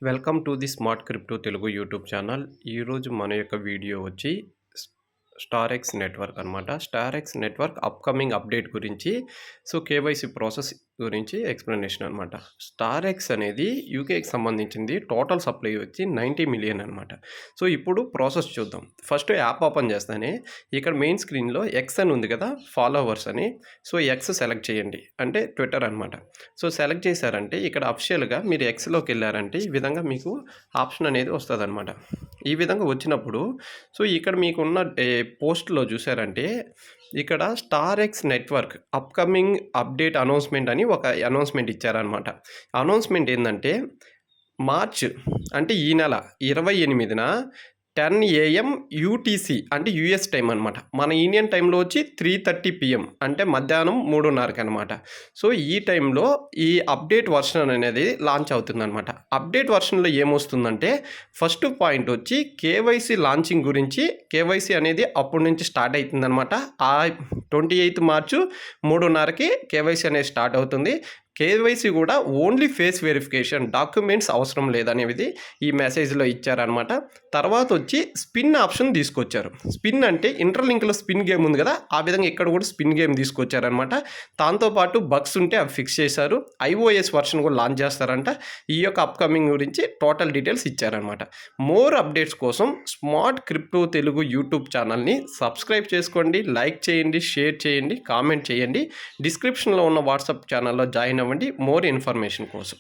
Welcome to the smart crypto Telugu YouTube channel. ఈరోజు మన యొక్క వీడియో వచ్చి స్ స్టారెక్స్ నెట్వర్క్ అనమాట. స్టారెక్స్ నెట్వర్క్ అప్‌కమింగ్ అప్డేట్ గురించి, కేవైసీ ప్రాసెస్ గురించి ఎక్స్‌ప్లనేషన్ అనమాట. స్టారెక్స్ అనేది యూకేకి సంబంధించింది. టోటల్ సప్లై వచ్చి 90 మిలియన్ అనమాట. ఇప్పుడు ప్రాసెస్ చూద్దాం. ఫస్ట్ యాప్ ఓపెన్ చేస్తానే ఇక్కడ మెయిన్ స్క్రీన్‌లో ఎక్స్ అని ఉంది కదా! ఫాలోవర్స్ అని. ఎక్స్ సెలెక్ట్ చేయండి. అంటే ట్విట్టర్ అనమాట. సెలెక్ట్ చేశారంటే ఇక్కడ అఫిషియల్‌గా మీరు ఎక్స్‌లోకెళ్లారంటే ఈ విధంగా మీకు ఆప్షన్ అనేది వస్తదనమాట. ఈ విధంగా వచ్చినప్పుడు ఇక్కడ మీకున్న పోస్ట్‌లో చూసారంటే ఇక్కడ స్టారెక్స్ నెట్వర్క్ అప్‌కమింగ్ అప్డేట్ అనౌన్స్‌మెంట్ అని ఒక అనౌన్స్‌మెంట్ ఇచ్చారనమాట. అనౌన్స్‌మెంట్ ఏందంటే మార్చ్ అంటే ఈ నెల 28న 10 AM యూటీసీ అంటే యూఎస్ టైం అనమాట. మన ఇండియన్ టైంలో వచ్చి 3:30 PM అంటే మధ్యాహ్నం 3:30కి అనమాట. ఈ టైంలో ఈ అప్డేట్ వర్షన్ అనేది లాంచ్ అవుతుందనమాట. అప్డేట్ వర్షన్‌లో ఏమొస్తుందంటే ఫస్ట్ పాయింట్ వచ్చి కేవైసీ లాంచింగ్ గురించి. కేవైసీ అనేది అప్పటి నుంచి స్టార్ట్ అవుతుందనమాట. 28 మార్చు 3:30కి కేవైసీ అనేది స్టార్ట్ అవుతుంది. కేవైసీ కూడా ఓన్లీ ఫేస్ వెరిఫికేషన్, డాక్యుమెంట్స్ అవసరం లేదనేది ఈ మెసేజ్‌లో ఇచ్చారనమాట. తర్వాత వచ్చి స్పిన్ ఆప్షన్ తీసుకొచ్చారు. స్పిన్ అంటే ఇంటర్‌లింక్‌లో స్పిన్ గేమ్ ఉంది కదా! ఆ విధంగా ఇక్కడ కూడా స్పిన్ గేమ్ తీసుకొచ్చారనమాట. దాంతోపాటు బగ్స్ ఉంటే అవి ఫిక్స్ చేశారు. ఐఓఎస్ వర్షన్ కూడా లాంచ్ చేస్తారంట. ఈ యొక్క అప్‌కమింగ్ గురించి టోటల్ డీటెయిల్స్ ఇచ్చారనమాట. మోర్ అప్డేట్స్ కోసం స్మార్ట్ క్రిప్టో తెలుగు యూట్యూబ్ ఛానల్‌ని సబ్స్క్రైబ్ చేసుకోండి, లైక్ చేయండి, షేర్ చేయండి, కామెంట్ చేయండి. డిస్క్రిప్షన్‌లో ఉన్న వాట్సాప్ ఛానల్‌లో జాయిన్ అవ్వండి మోర్ ఇన్ఫర్మేషన్ కోసం.